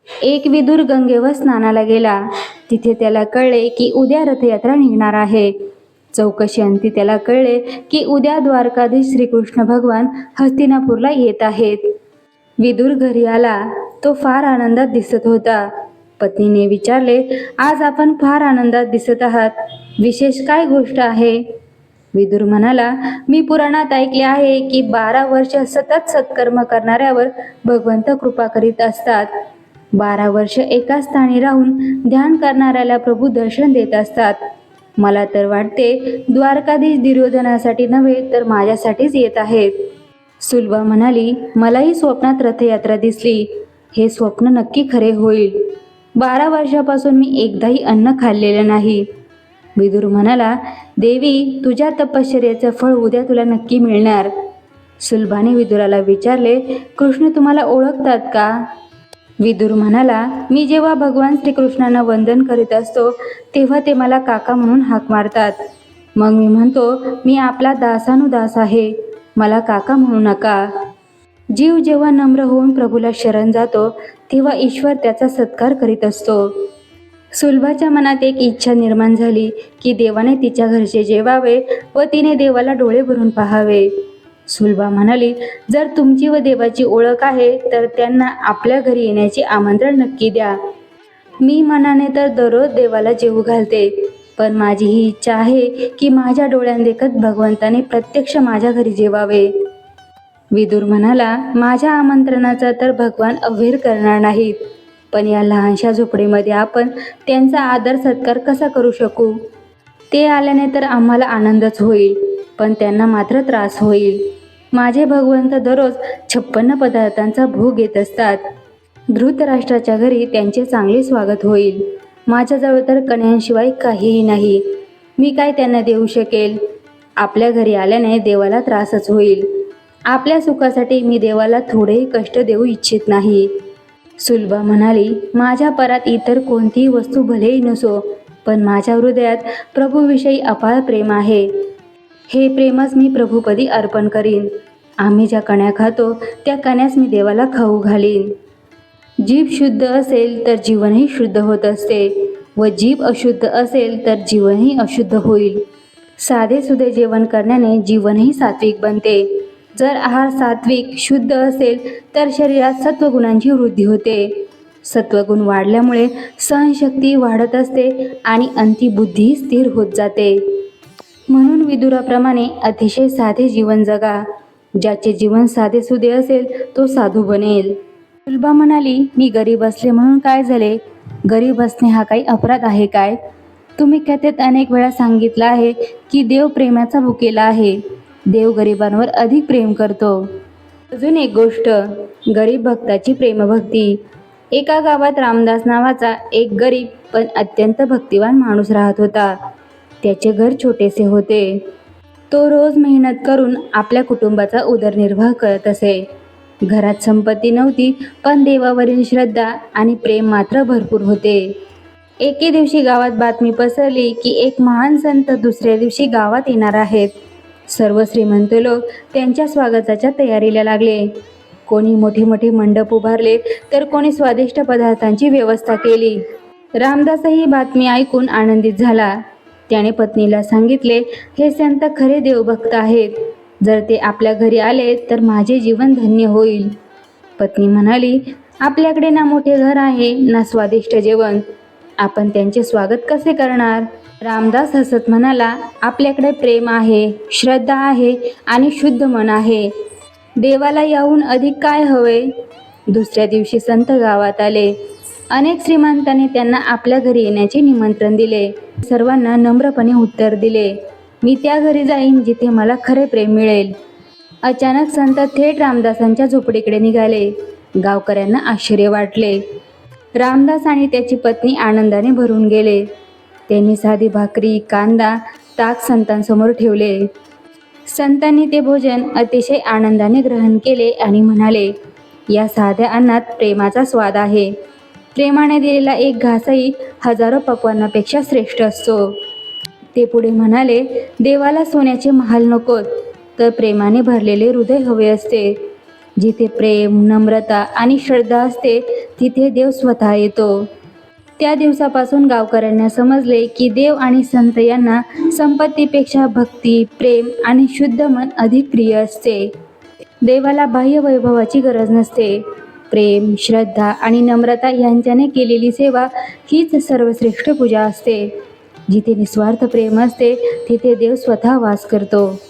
एक विदुर गंगेवर स्नानाला गेला. तिथे त्याला कळले की उद्या रथयात्रा निघणार आहे. चौकशी अंती त्याला कळले की उद्या द्वारकाधीश श्रीकृष्ण भगवान हस्तिनापूरला येत आहेत. विदुर घरी आला. तो फार आनंदात दिसत होता. पत्नीने विचारले, आज आपण फार आनंदात दिसत आहात, विशेष काय गोष्ट आहे? विदुर म्हणाला, मी पुराणात ऐकले आहे की 12 वर्ष सतत सत्कर्म करणाऱ्यावर भगवंत कृपा करीत असतात. 12 वर्ष एका स्थानी राहून ध्यान करणाऱ्याला प्रभू दर्शन देत असतात. मला तर वाटते द्वारकाधीश दुर्योधनासाठी नव्हे तर माझ्यासाठीच येत आहेत. सुलभा म्हणाली, मलाही स्वप्नात रथयात्रा दिसली. हे स्वप्न नक्की खरे होईल. 12 वर्षापासून मी एकदाही अन्न खाल्लेलं नाही. विदुर म्हणाला, देवी, तुझ्या तपश्चर्याचं फळ उद्या तुला नक्की मिळणार. सुलभाने विदुराला विचारले, कृष्ण तुम्हाला ओळखतात का? विदुर म्हणाला, मी जेव्हा भगवान श्रीकृष्णांना वंदन करीत असतो तेव्हा ते मला काका म्हणून हाक मारतात. मग मी म्हणतो, मी आपला दासानुदास आहे, मला काका म्हणू नका. जीव जेव्हा नम्र होऊन प्रभूला शरण जातो तेव्हा ईश्वर त्याचा सत्कार करीत असतो. सुलभाच्या मनात एक इच्छा निर्माण झाली की देवाने तिच्या घरचे जेवावे व तिने देवाला डोळे भरून पाहावे. सुलभा म्हणाली, जर तुमची व देवाची ओळख आहे तर त्यांना आपल्या घरी येण्याचे आमंत्रण नक्की द्या. मी मनाने तर दररोज देवाला जेवू घालते, पण माझी ही इच्छा आहे की माझ्या डोळ्यांदेखत भगवंताने प्रत्यक्ष माझ्या घरी जेवावे. विदुर म्हणाला, माझ्या आमंत्रणाचा तर भगवान अव्हेर करणार नाहीत, पण या लहानशा झोपडीमध्ये आपण त्यांचा आदर सत्कार कसा करू शकू? ते आल्याने तर आम्हाला आनंदच होईल, पण त्यांना मात्र त्रास होईल. माझे भगवंत दररोज 56 पदार्थांचा भोग घेत असतात. धृतराष्ट्राच्या घरी त्यांचे चांगले स्वागत होईल. माझ्याजवळ तर कण्यांशिवाय काहीही नाही. मी काय त्यांना देऊ शकेल? आपल्या घरी आल्याने देवाला त्रासच होईल. आपल्या सुखासाठी मी देवाला थोडेही कष्ट देऊ इच्छित नाही. सुलभा म्हणाली, माझ्या परात इतर कोणतीही वस्तू भलेही नसो, पण माझ्या हृदयात प्रभूविषयी अपार प्रेम आहे. हे प्रेमच मी प्रभूपदी अर्पण करीन. आम्ही ज्या कण्या खातो त्या कण्यास मी देवाला खाऊ घालीन. जीभ शुद्ध असेल तर जीवनही शुद्ध होत असते व जीभ अशुद्ध असेल तर जीवनही अशुद्ध होईल. साधे सुधे जेवण करण्याने जीवनही सात्विक बनते. जर आहार सात्विक शुद्ध असेल तर शरीरात सत्वगुणांची वृद्धी होते. सत्वगुण वाढल्यामुळे सहनशक्ती वाढत असते आणि अंती बुद्धी स्थिर होत जाते. म्हणून विदुराप्रमाणे अतिशय साधे जीवन जगा. ज्याचे जीवन साधेसुधे असेल तो साधू बनेल. सुलभा म्हणाली, मी गरीब असले म्हणून काय झाले? गरीब असणे हा काही अपराध आहे काय? तुम्ही कथेत अनेक वेळा सांगितलं आहे की देव प्रेमाचा भुकेला आहे. देव गरिबांवर अधिक प्रेम करतो. अजून एक गोष्ट, गरीब भक्ताची प्रेमभक्ती. एका गावात रामदास नावाचा एक गरीब पण अत्यंत भक्तिवान माणूस राहत होता. त्याचे घर छोटेसे होते. तो रोज मेहनत करून आपल्या कुटुंबाचा उदरनिर्वाह करत असे. घरात संपत्ती नव्हती, पण देवावरील श्रद्धा आणि प्रेम मात्र भरपूर होते. एके दिवशी गावात बातमी पसरली की एक महान संत दुसऱ्या दिवशी गावात येणार आहेत. सर्व श्रीमंत लोक त्यांच्या स्वागताच्या तयारीला लागले. कोणी मोठे मोठे मंडप उभारले तर कोणी स्वादिष्ट पदार्थांची व्यवस्था केली. रामदासही ही बातमी ऐकून आनंदित झाला. त्याने पत्नीला सांगितले, हे संत खरे देवभक्त आहेत. जर ते आपल्या घरी आले तर माझे जीवन धन्य होईल. पत्नी म्हणाली, आपल्याकडे ना मोठे घर आहे ना स्वादिष्ट जेवण, आपण त्यांचे स्वागत कसे करणार? रामदास हसत म्हणाला, आपल्याकडे प्रेम आहे, श्रद्धा आहे आणि शुद्ध मन आहे. देवाला याहून अधिक काय हवे? दुसऱ्या दिवशी संत गावात आले. अनेक श्रीमंतांनी त्यांना आपल्या घरी येण्याचे निमंत्रण दिले. सर्वांना नम्रपणे उत्तर दिले, मी त्या घरी जाईन जिथे मला खरे प्रेम मिळेल. अचानक संत थेट रामदासांच्या झोपडीकडे निघाले. गावकऱ्यांना आश्चर्य वाटले. रामदास आणि त्याची पत्नी आनंदाने भरून गेले. त्यांनी साधी भाकरी, कांदा, ताक संतांसमोर ठेवले. संतांनी ते भोजन अतिशय आनंदाने ग्रहण केले आणि म्हणाले, या साध्या अन्नात प्रेमाचा स्वाद आहे. प्रेमाने दिलेला एक घासही हजारो पक्वान्नापेक्षा श्रेष्ठ असतो. ते पुढे म्हणाले, देवाला सोन्याचे महाल नकोत, तर प्रेमाने भरलेले हृदय हवे असते. जिथे प्रेम, नम्रता आणि श्रद्धा असते तिथे देव स्वतः येतो. त्या दिवसापासून गावकऱ्यांना समजले की देव आणि संत यांना संपत्तीपेक्षा भक्ती, प्रेम आणि शुद्ध मन अधिक प्रिय असते. देवाला बाह्य वैभवाची गरज नसते. प्रेम, श्रद्धा आणि नम्रता यांच्याने केलेली सेवा हीच सर्वश्रेष्ठ पूजा असते. जिथे निस्वार्थ प्रेम असते तिथे देव स्वतः वास करतो.